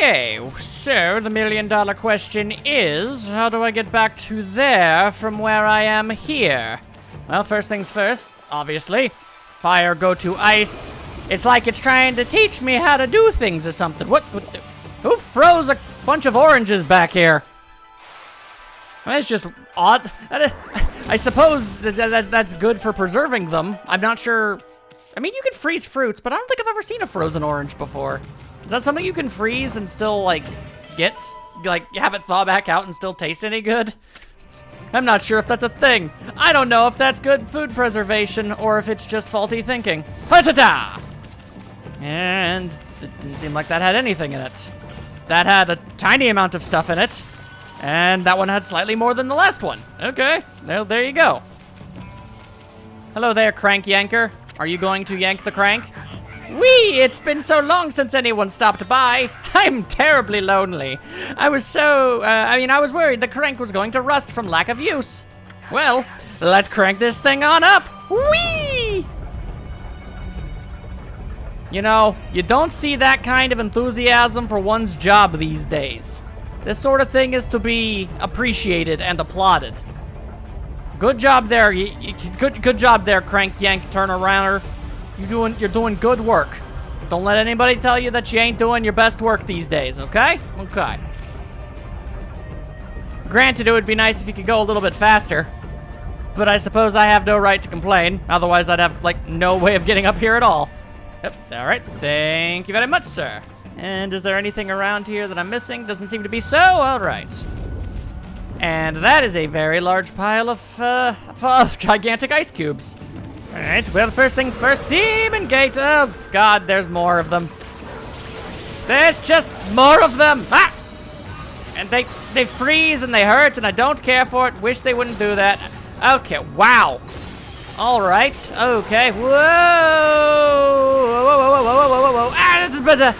Okay, so the million-dollar question is, how do I get back to there from where I am here? Well, first things first, obviously. Fire, go to ice. It's like it's trying to teach me how to do things or something. Who froze a bunch of oranges back here? That's just odd. I suppose that's good for preserving them. I'm not sure. I mean, you can freeze fruits, but I don't think I've ever seen a frozen orange before. Is that something you can freeze and still, like, have it thaw back out and still taste any good? I'm not sure if that's a thing. I don't know if that's good food preservation or if it's just faulty thinking. Ha-ta-ta! And it didn't seem like that had anything in it. That had a tiny amount of stuff in it. And that one had slightly more than the last one. Okay, there you go. Hello there, crank yanker. Are you going to yank the crank? Whee! It's been so long since anyone stopped by. I'm terribly lonely. I was worried the crank was going to rust from lack of use. Well, let's crank this thing on up. Whee! You know, you don't see that kind of enthusiasm for one's job these days. This sort of thing is to be appreciated and applauded. Good job there. Good job there, crank yank turnarounder. You're doing good work. Don't let anybody tell you that you ain't doing your best work these days, okay? Okay. Granted, it would be nice if you could go a little bit faster, but I suppose I have no right to complain. Otherwise, I'd have, like, no way of getting up here at all. Yep, all right. Thank you very much, sir. And is there anything around here that I'm missing? Doesn't seem to be so. All right. And that is a very large pile of gigantic ice cubes. All right, well, first things first, Demon Gate. Oh, God, there's more of them. There's just more of them. Ah! And they freeze and they hurt, and I don't care for it. Wish they wouldn't do that. Okay, wow. All right, okay. Whoa. Whoa, whoa, whoa, whoa, whoa, whoa, whoa. Ah, this is better.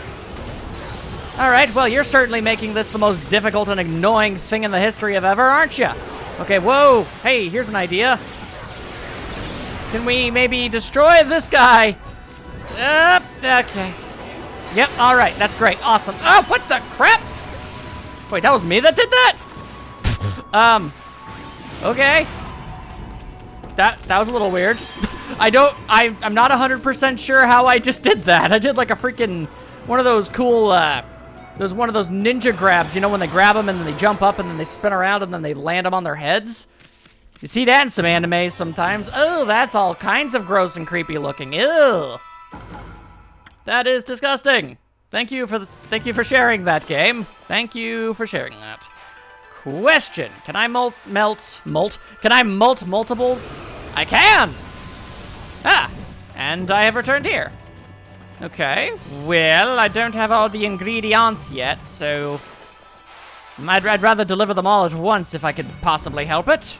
All right, well, you're certainly making this the most difficult and annoying thing in the history of ever, aren't you? Okay, whoa. Hey, here's an idea. Can we maybe destroy this guy? Okay. Yep, all right, that's great, awesome. Oh, what the crap? Wait, that was me that did that? Okay. That was a little weird. I'm not 100% sure how I just did that. I did like a freaking, one of those cool, one of those ninja grabs, you know, when they grab them and then they jump up and then they spin around and then they land them on their heads. You see that in some animes sometimes. Oh, that's all kinds of gross and creepy looking. Ew. That is disgusting. Thank you for sharing that game. Thank you for sharing that. Question: can I Can I mult multiples? I can. Ah, and I have returned here. Okay. Well, I don't have all the ingredients yet, so I'd rather deliver them all at once if I could possibly help it.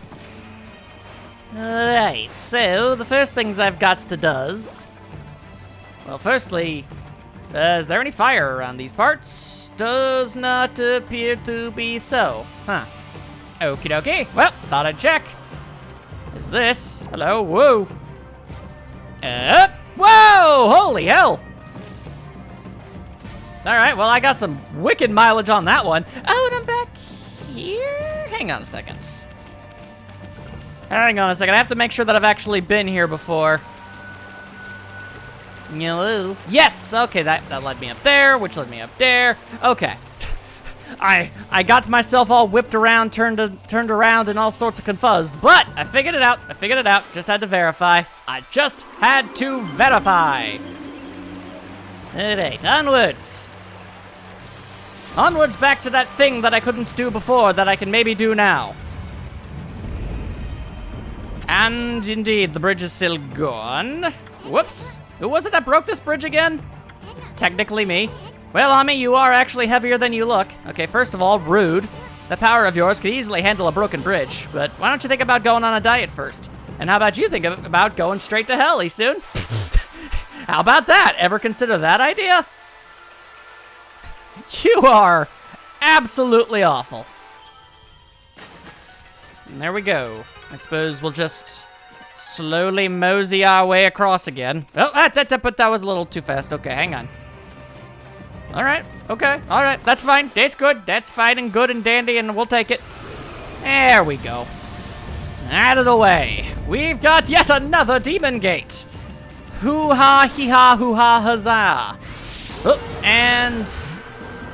Alright, so the first things I've got to does. Well, firstly, is there any fire around these parts? Does not appear to be so. Huh. Okie dokie. Well, thought I'd check. Is this? Hello? Whoa. Whoa! Holy hell! Alright, well, I got some wicked mileage on that one. Oh, and I'm back here? Hang on a second. Hang on a second. I have to make sure that I've actually been here before. Hello? Yes! Okay, that led me up there, which led me up there. Okay. I got myself all whipped around, turned around, and all sorts of confused. But I figured it out. Just had to verify. Alright, onwards. Onwards back to that thing that I couldn't do before that I can maybe do now. And indeed, the bridge is still gone. Whoops. Who was it that broke this bridge again? Technically me. Well, Ami, you are actually heavier than you look. Okay, first of all, rude. The power of yours could easily handle a broken bridge, but why don't you think about going on a diet first? And how about you think about going straight to hell, soon? How about that? Ever consider that idea? You are absolutely awful. And there we go. I suppose we'll just slowly mosey our way across again. Oh, but that was a little too fast. Okay, hang on. All right. Okay. All right. That's fine. That's good. That's fine and good and dandy, and we'll take it. There we go. Out of the way. We've got yet another demon gate. Hoo-ha, hee-ha, hoo-ha, huzzah. Oh, and...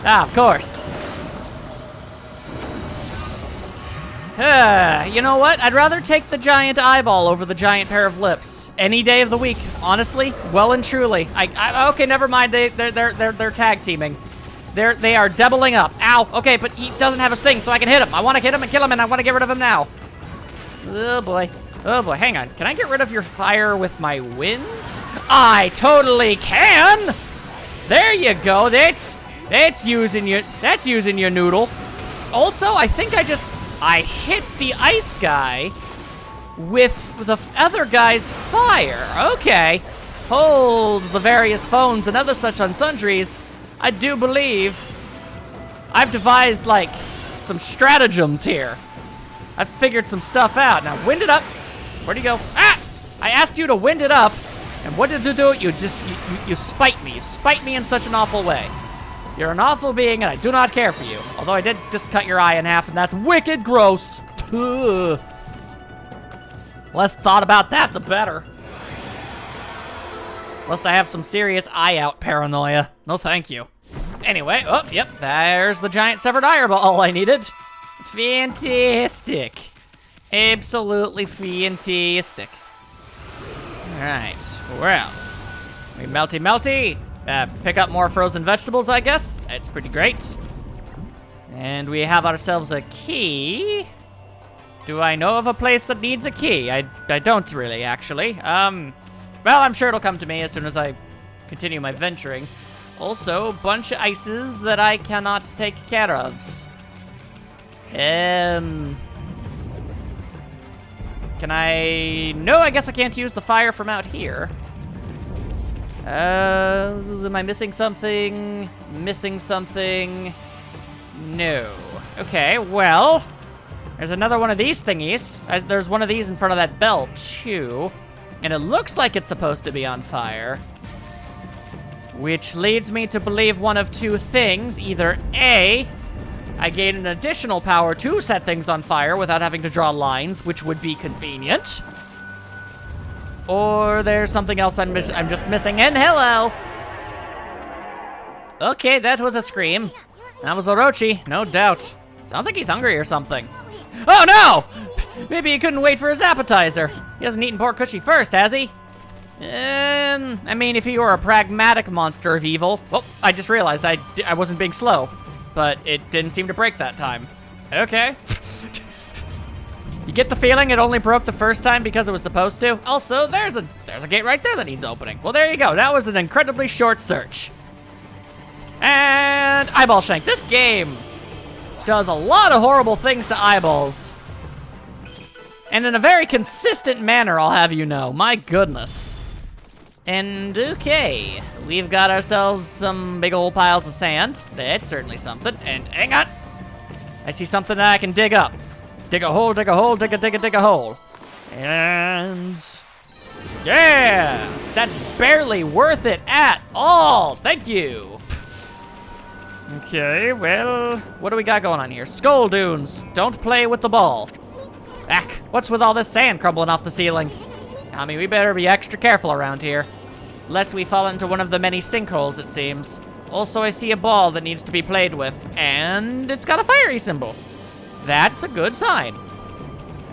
of course. You know what? I'd rather take the giant eyeball over the giant pair of lips. Any day of the week, honestly, well and truly. Okay, never mind. They're tag teaming. They are doubling up. Ow. Okay, but he doesn't have his thing, so I can hit him. I want to hit him and kill him, and I want to get rid of him now. Oh boy. Oh boy. Hang on. Can I get rid of your fire with my wind? I totally can. There you go. That's using your noodle. Also, I think I hit the ice guy with the other guy's fire. Okay. Hold the various phones and other such and sundries. I do believe I've devised, like, some stratagems here. I've figured some stuff out. Now, wind it up. Where'd you go? Ah! I asked you to wind it up, and what did you do? You spite me. You spite me in such an awful way. You're an awful being, and I do not care for you. Although I did just cut your eye in half, and that's wicked gross. Ugh. Less thought about that, the better. Lest I have some serious eye-out paranoia. No, thank you. Anyway, oh, yep, there's the giant severed eyeball I needed. Fantastic. Absolutely fantastic. Alright, well. We melty. Pick up more frozen vegetables, I guess. That's pretty great. And we have ourselves a key. Do I know of a place that needs a key? I don't really, actually. Well, I'm sure it'll come to me as soon as I continue my venturing. Also, a bunch of ices that I cannot take care of. Can I... No, I guess I can't use the fire from out here. Am I missing something? Missing something? No. Okay, well... There's another one of these thingies. There's one of these in front of that bell, too. And it looks like it's supposed to be on fire. Which leads me to believe one of two things. Either A, I gain an additional power to set things on fire without having to draw lines, which would be convenient. Or there's something else I'm just missing. And hello! Okay, that was a scream. That was Orochi, no doubt. Sounds like he's hungry or something. Oh no! Maybe he couldn't wait for his appetizer. He hasn't eaten pork cushy first, has he? I mean, if he were a pragmatic monster of evil... Well, I just realized I wasn't being slow. But it didn't seem to break that time. Okay. You get the feeling it only broke the first time because it was supposed to? Also, there's a gate right there that needs opening. Well, there you go. That was an incredibly short search. And eyeball shank. This game does a lot of horrible things to eyeballs. And in a very consistent manner, I'll have you know. My goodness. And okay, we've got ourselves some big old piles of sand. That's certainly something. And hang on. I see something that I can dig up. Dig a hole, dig a hole, dig a hole. And yeah, that's barely worth it at all. Thank you. Okay, well, what do we got going on here? Skull dunes. Don't play with the ball. Ack, what's with all this sand crumbling off the ceiling? I mean, we better be extra careful around here, lest we fall into one of the many sinkholes, it seems. Also, I see a ball that needs to be played with, and it's got a fiery symbol. That's a good sign.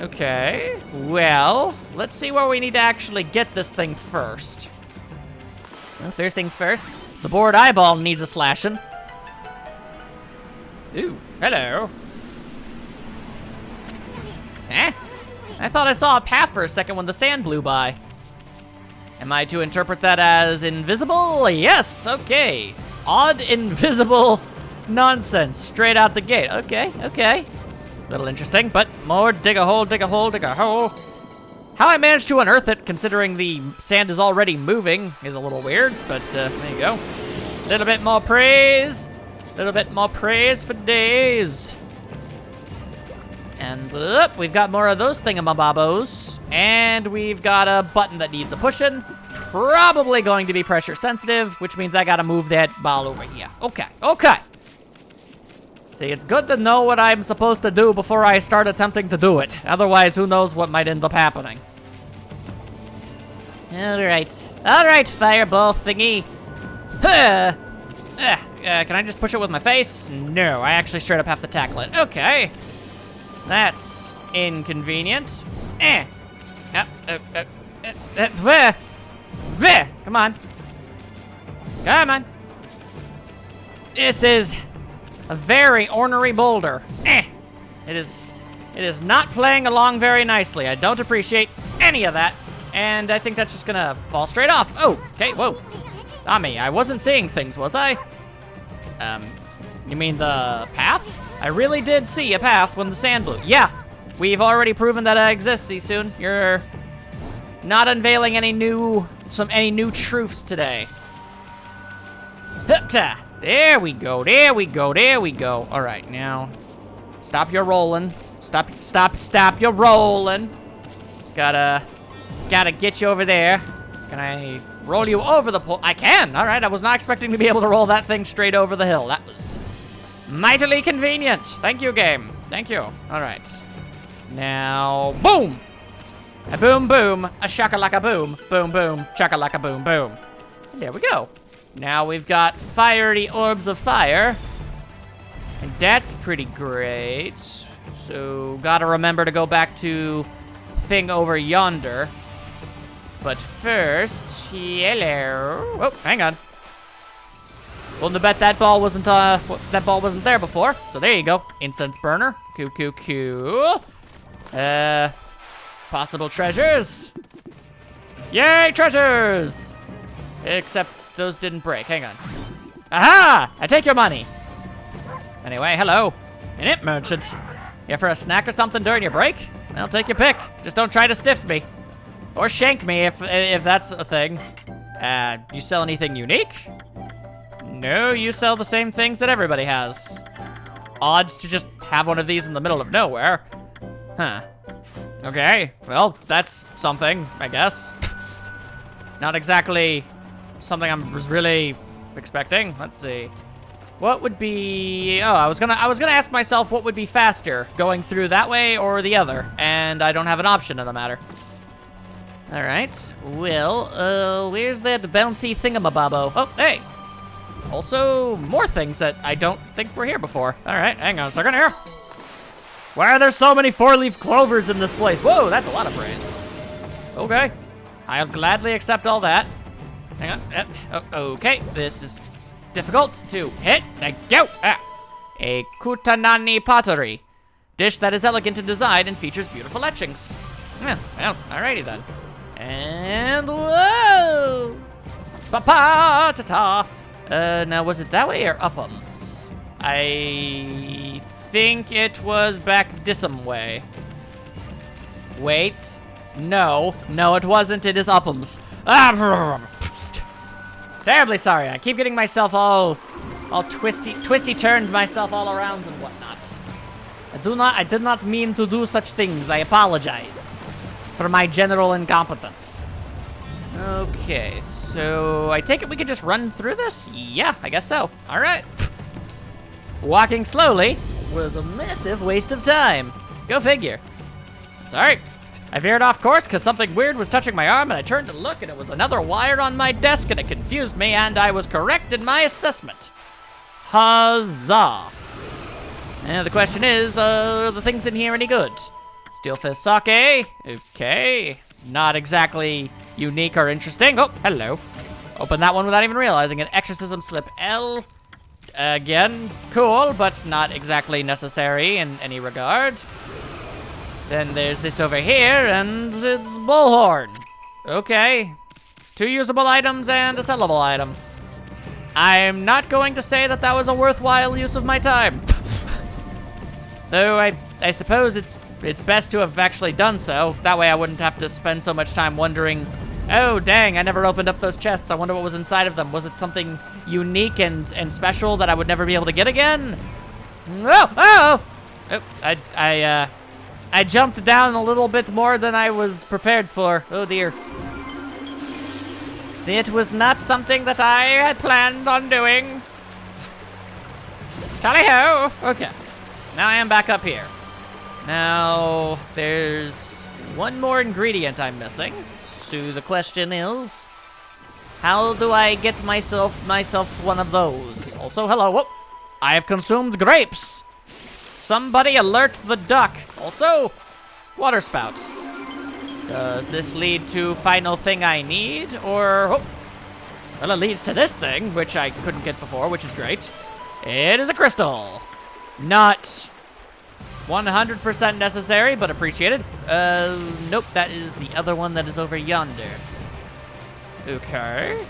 Okay, well, let's see where we need to actually get this thing first. Well, first things first, the bored eyeball needs a slashing. Ooh, hello. Eh? I thought I saw a path for a second when the sand blew by. Am I to interpret that as invisible? Yes, okay. Odd, invisible nonsense straight out the gate. Okay, okay. Little interesting, but more dig a hole, dig a hole, dig a hole. How I managed to unearth it, considering the sand is already moving, is a little weird, but there you go. Little bit more praise. Little bit more praise for days. And we've got more of those thingamabobos. And we've got a button that needs a pushing. probably going to be pressure sensitive, which means I gotta move that ball over here. Okay, okay. See, it's good to know what I'm supposed to do before I start attempting to do it. Otherwise, who knows what might end up happening. Alright, fireball thingy. Can I just push it with my face? No, I actually straight up have to tackle it. Okay. That's inconvenient. Come on. Come on. This is a very ornery boulder. It is not playing along very nicely. I don't appreciate any of that. And I think that's just gonna fall straight off. Oh, okay, whoa. Not me, I wasn't seeing things, was I? You mean the path? I really did see a path when the sand blew. Yeah, we've already proven that it exists, Isun. You're not unveiling any new truths today. There we go, there we go, there we go. All right, now, stop your rolling. Stop your rolling. Just gotta get you over there. Can I roll you over the pole? I can, all right. I was not expecting to be able to roll that thing straight over the hill. That was mightily convenient. Thank you, game. Thank you. All right. Now, boom. A boom, boom. A shaka-laka boom. Boom, boom. Chaka-laka boom, boom. And there we go. Now we've got fiery orbs of fire. And that's pretty great. So, gotta remember to go back to thing over yonder. But first, hello. Oh, hang on. Willing to bet that ball wasn't there before. So there you go. Incense burner. Cool. Possible treasures. Yay, treasures! Except those didn't break. Hang on. Aha! I take your money. Anyway, hello. An imp merchant. Here for a snack or something during your break? I'll take your pick. Just don't try to stiff me. Or shank me if that's a thing. You sell anything unique? No, you sell the same things that everybody has. Odds to just have one of these in the middle of nowhere. Huh. Okay, well, that's something, I guess. Not exactly something I was really expecting. Let's see. What would be... Oh, I was gonna ask myself what would be faster, going through that way or the other, and I don't have an option in the matter. All right, well, where's that bouncy thingamabobbo? Oh, hey. Also, more things that I don't think were here before. All right, hang on a second here. Why are there so many four-leaf clovers in this place? Whoa, that's a lot of praise. Okay, I'll gladly accept all that. Hang on, okay, this is difficult to hit. Thank you. A kutanani pottery. Dish that is elegant in design and features beautiful etchings. Yeah, well, alrighty then. And whoa! Pa-pa-ta-ta! Now was it that way or up'ums? I think it was back dissum way. Wait. No, it wasn't. It is up'ums. Terribly sorry. I keep getting myself all twisty-turned myself all around and whatnots. I did not mean to do such things. I apologize for my general incompetence. Okay, so I take it we could just run through this? Yeah, I guess so. All right. Walking slowly was a massive waste of time. Go figure. Sorry. I veered off course because something weird was touching my arm, and I turned to look, and it was another wire on my desk, and it confused me, and I was correct in my assessment. Huzzah. And the question is, are the things in here any good? Steel fist sake. Okay. Not exactly unique or interesting. Oh, hello. Open that one without even realizing it. Exorcism slip L. Again, cool, but not exactly necessary in any regard. Then there's this over here, and it's bullhorn. Okay. 2 usable items and a sellable item. I'm not going to say that that was a worthwhile use of my time. Though I suppose it's best to have actually done so. That way I wouldn't have to spend so much time wondering, oh, dang, I never opened up those chests. I wonder what was inside of them. Was it something unique and special that I would never be able to get again? Oh, I jumped down a little bit more than I was prepared for. Oh, dear. It was not something that I had planned on doing. Tally-ho! Okay. Now I am back up here. Now, there's one more ingredient I'm missing. So the question is, how do I get myself one of those? Also, hello. Whoop. I have consumed grapes. Somebody alert the duck. Also, water spout. Does this lead to final thing I need, or... Oh, well, it leads to this thing, which I couldn't get before, which is great. It is a crystal. Not 100% necessary, but appreciated. Nope, that is the other one that is over yonder. Okay.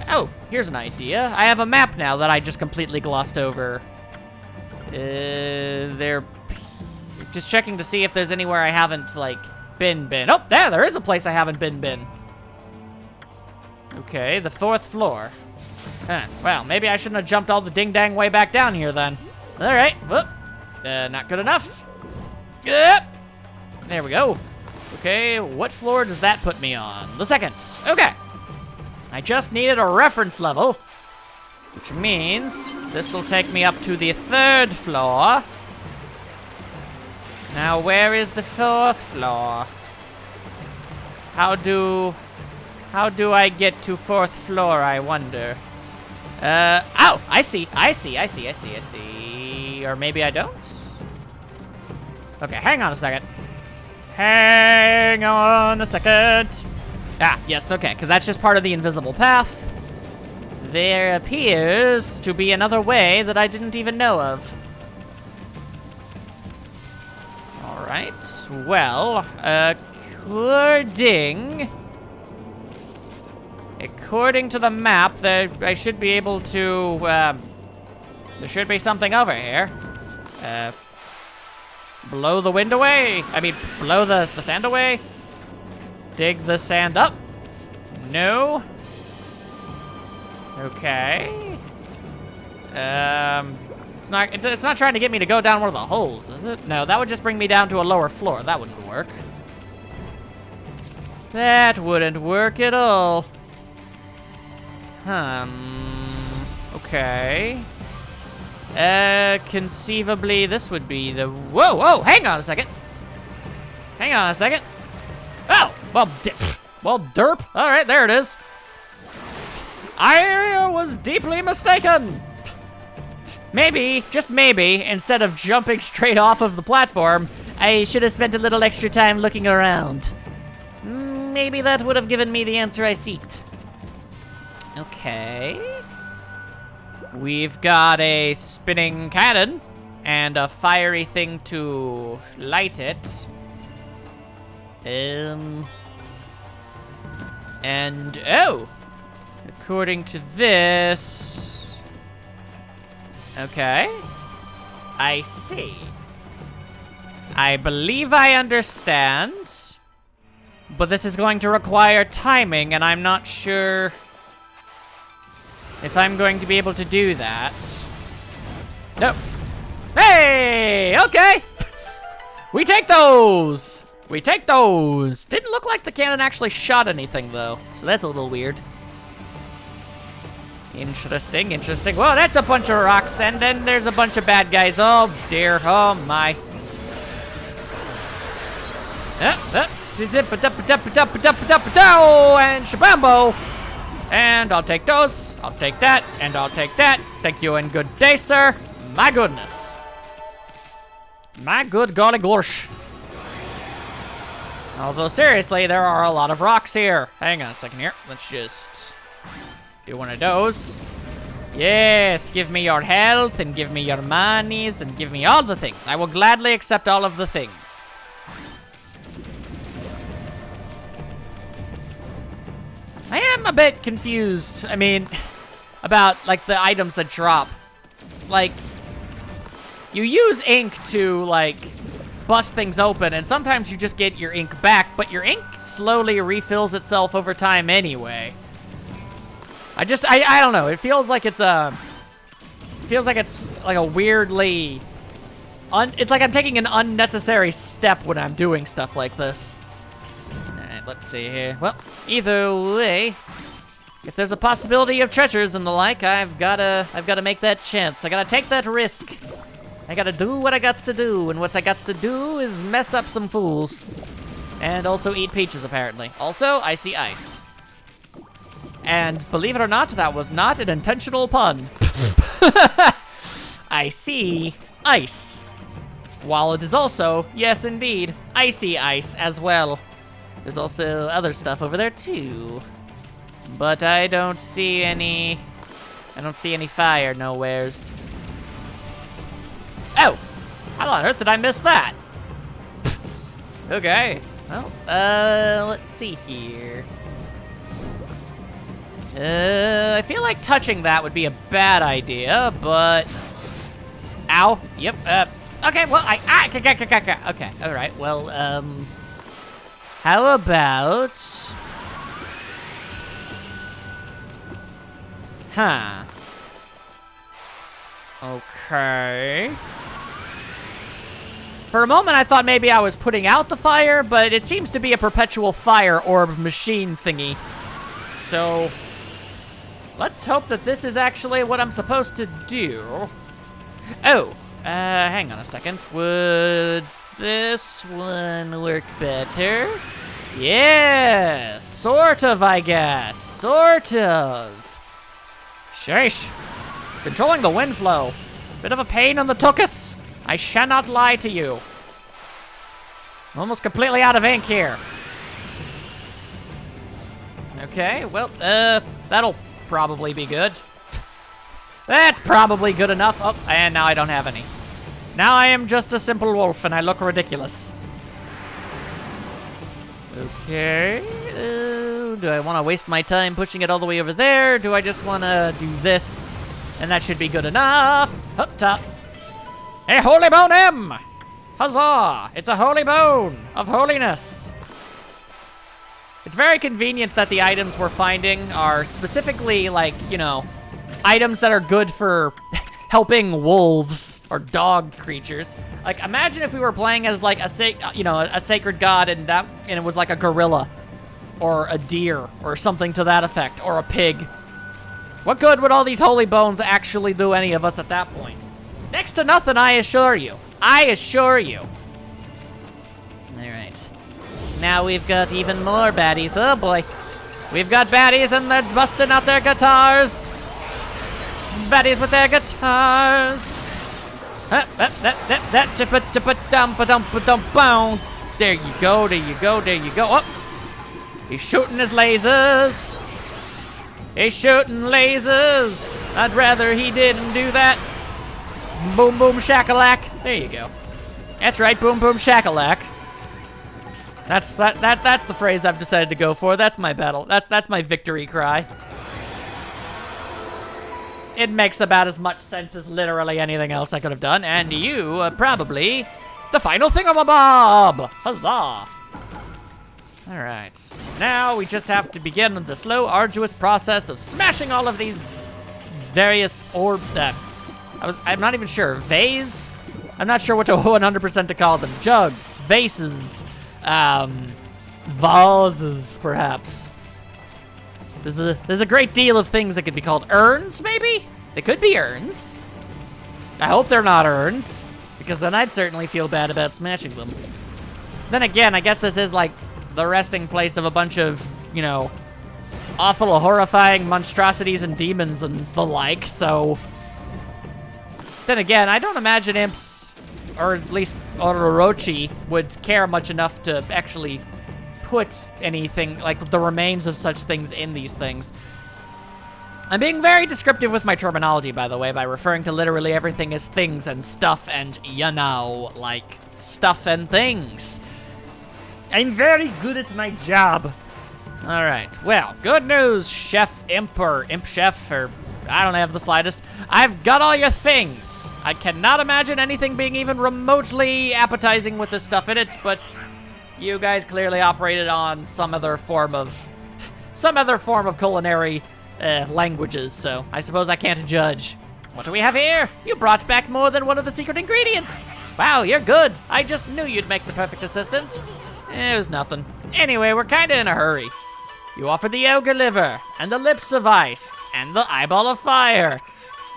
Oh, here's an idea. I have a map now that I just completely glossed over. They're just checking to see if there's anywhere I haven't, like, been. Oh, there is a place I haven't been. Okay, the 4th floor. Huh, well, maybe I shouldn't have jumped all the ding-dang way back down here, then. All right, whoop. Not good enough. Yep. There we go. Okay, what floor does that put me on? The 2nd. Okay. I just needed a reference level, which means this will take me up to the 3rd floor. Now, where is the 4th floor? How do I get to 4th floor, I wonder? Oh, I see. Or maybe I don't? Okay, hang on a second. Hang on a second. Ah, yes, okay, because that's just part of the invisible path. There appears to be another way that I didn't even know of. Alright, well, according to the map, I should be able to, there should be something over here. Blow the wind away. I mean, blow the sand away. Dig the sand up. No. Okay. It's not trying to get me to go down one of the holes, is it? No, that would just bring me down to a lower floor. That wouldn't work. That wouldn't work at all. Okay. Conceivably, this would be the... Whoa, hang on a second. Oh, well, derp. All right, there it is. I was deeply mistaken. Maybe, just maybe, instead of jumping straight off of the platform, I should have spent a little extra time looking around. Maybe that would have given me the answer I seeked. Okay. We've got a spinning cannon and a fiery thing to light it. And, oh! According to this... Okay. I see. I believe I understand. But this is going to require timing, and I'm not sure if I'm going to be able to do that. Nope. Hey! Okay! We take those! Didn't look like the cannon actually shot anything, though. So that's a little weird. Interesting. Well, that's a bunch of rocks, and then there's a bunch of bad guys. Oh, dear. Oh, my. And shabambo! And I'll take those, I'll take that, and I'll take that. Thank you and good day, sir. My goodness. My good golly gosh. Although, seriously, there are a lot of rocks here. Hang on a second here. Let's just do one of those. Yes, give me your health, and give me your monies, and give me all the things. I will gladly accept all of the things. I am a bit confused, I mean, about, like, the items that drop. Like, you use ink to, like, bust things open, and sometimes you just get your ink back, but your ink slowly refills itself over time anyway. I don't know, it feels like it's a... like a weirdly... it's like I'm taking an unnecessary step when I'm doing stuff like this. let's see here. Well, either way, if there's a possibility of treasures and the like, I've gotta make that chance. I gotta take that risk. I gotta do what I gots to do, and what I gots to do is mess up some fools. And also eat peaches, apparently. Also, I see ice. And believe it or not, that was not an intentional pun. I see ice. While it is also, yes indeed, icy ice as well. There's also other stuff over there too. But I don't see any fire nowheres. Oh! How on earth did I miss that? Okay. Well, let's see here. I feel like touching that would be a bad idea, but... Ow. Yep, okay, well, okay, alright, well, how about... Huh. Okay. For a moment, I thought maybe I was putting out the fire, but it seems to be a perpetual fire orb machine thingy. So, let's hope that this is actually what I'm supposed to do. Oh, hang on a second. Would this one work better? Yeah, sort of, I guess. Sort of. Sheesh. Controlling the wind flow. Bit of a pain on the tuchus. I shall not lie to you. I'm almost completely out of ink here. Okay, well, that'll probably be good. That's probably good enough. Oh, and now I don't have any. Now I am just a simple wolf and I look ridiculous. Okay, do I want to waste my time pushing it all the way over there? Do I just want to do this? And that should be good enough. Up top. A holy bone M! Huzzah! It's a holy bone of holiness. It's very convenient that the items we're finding are specifically, like, you know, items that are good for helping wolves or dog creatures. Like, imagine if we were playing as, like, a sacred god and it was like a gorilla or a deer or something to that effect, or a pig. What good would all these holy bones actually do any of us at that point? Next to nothing, I assure you. I assure you. All right. Now we've got even more baddies. Oh boy. We've got baddies and they're busting out their guitars. Baddies with their guitars. There you go, there you go, there you go. Oh, he's shooting his lasers. He's shooting lasers. I'd rather he didn't do that. Boom, boom, shakalak. There you go. That's right, boom, boom, shakalak. That's the phrase I've decided to go for. That's my battle. That's my victory cry. It makes about as much sense as literally anything else I could have done. And you are probably the final thingamabob. Huzzah. All right. Now we just have to begin the slow, arduous process of smashing all of these various I'm not even sure. Vase? I'm not sure what to 100% to call them. Jugs, vases, vases, perhaps. There's a great deal of things that could be called urns, maybe? They could be urns. I hope they're not urns, because then I'd certainly feel bad about smashing them. Then again, I guess this is like the resting place of a bunch of, you know, awful, horrifying monstrosities and demons and the like, so... Then again, I don't imagine imps, or at least Ororochi, would care much enough to actually put anything, like the remains of such things in these things. I'm being very descriptive with my terminology, by the way, by referring to literally everything as things and stuff and, you know, like, stuff and things. I'm very good at my job. All right, well, good news, Chef Imp, or Imp Chef, or I don't have the slightest. I've got all your things. I cannot imagine anything being even remotely appetizing with this stuff in it, but you guys clearly operated on some other form of culinary languages, so I suppose I can't judge. What do we have here? You brought back more than one of the secret ingredients. Wow, you're good. I just knew you'd make the perfect assistant. It was nothing. Anyway, we're kinda in a hurry. You offered the ogre liver, and the lips of ice, and the eyeball of fire.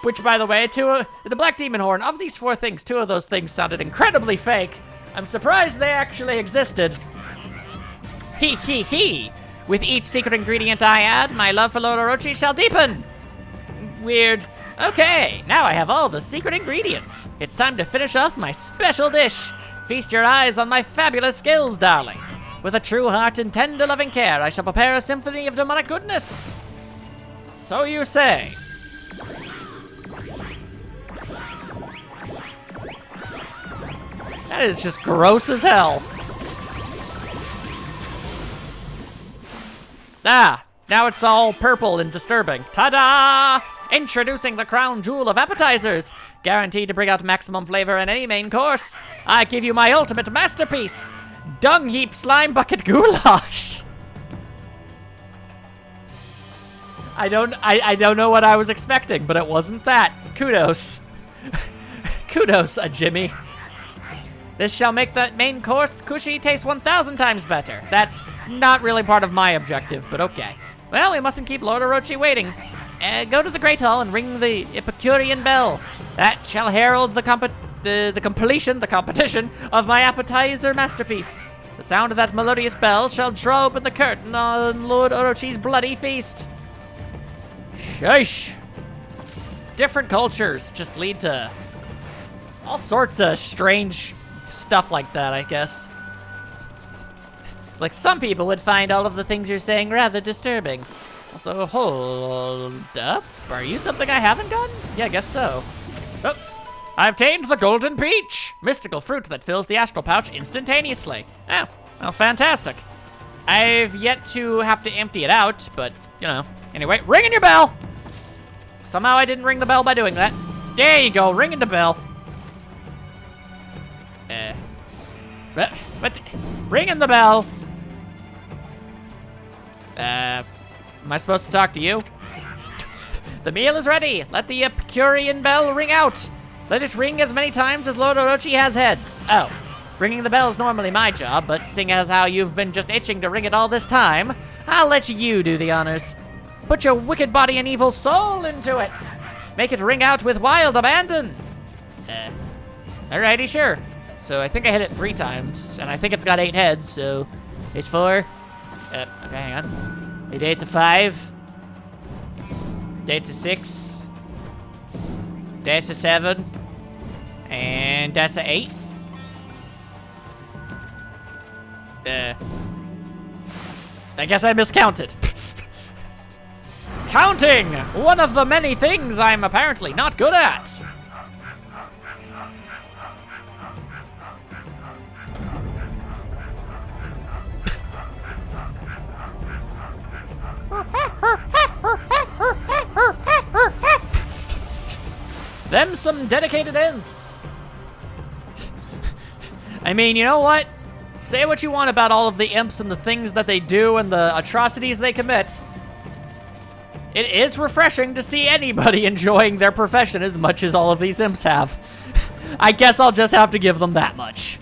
Which, by the way, the black demon horn, of these 4 things, 2 of those things sounded incredibly fake. I'm surprised they actually existed. He he he. With each secret ingredient I add, my love for Lord Orochi shall deepen. Weird. Okay, now I have all the secret ingredients. It's time to finish off my special dish. Feast your eyes on my fabulous skills, darling. With a true heart and tender loving care, I shall prepare a symphony of demonic goodness. So you say. That is just gross as hell. Ah, now it's all purple and disturbing. Ta-da! Introducing the crown jewel of appetizers. Guaranteed to bring out maximum flavor in any main course. I give you my ultimate masterpiece. Dung heap slime bucket goulash. I don't know what I was expecting, but it wasn't that. Kudos. Kudos, Jimmy. This shall make the main course cushy taste 1,000 times better. That's not really part of my objective, but okay. Well, we mustn't keep Lord Orochi waiting. Go to the Great Hall and ring the Epicurean bell. That shall herald the competition of my appetizer masterpiece. The sound of that melodious bell shall draw open the curtain on Lord Orochi's bloody feast. Sheesh. Different cultures just lead to all sorts of strange stuff like that, I guess. Like, some people would find all of the things you're saying rather disturbing. Also, hold up. Are you something I haven't done? Yeah, I guess so. Oh, I've obtained the golden peach! Mystical fruit that fills the astral pouch instantaneously. Oh, well, fantastic. I've yet to have to empty it out, but, you know. Anyway, ringing your bell! Somehow I didn't ring the bell by doing that. There you go, ringing the bell. What? Ringing the bell. Am I supposed to talk to you? The meal is ready. Let the Epicurean bell ring out. Let it ring as many times as Lord Orochi has heads. Oh, ringing the bell is normally my job, but seeing as how you've been just itching to ring it all this time, I'll let you do the honors. Put your wicked body and evil soul into it. Make it ring out with wild abandon. Alrighty, sure. So I think I hit it 3 times, and I think it's got 8 heads, so it's 4. Okay, hang on. Maybe it's a 5. That's a 6. That's a 7. And that's a 8. I guess I miscounted. Counting! One of the many things I'm apparently not good at. Them some dedicated imps. I mean, you know what? Say what you want about all of the imps and the things that they do and the atrocities they commit. It is refreshing to see anybody enjoying their profession as much as all of these imps have. I guess I'll just have to give them that much.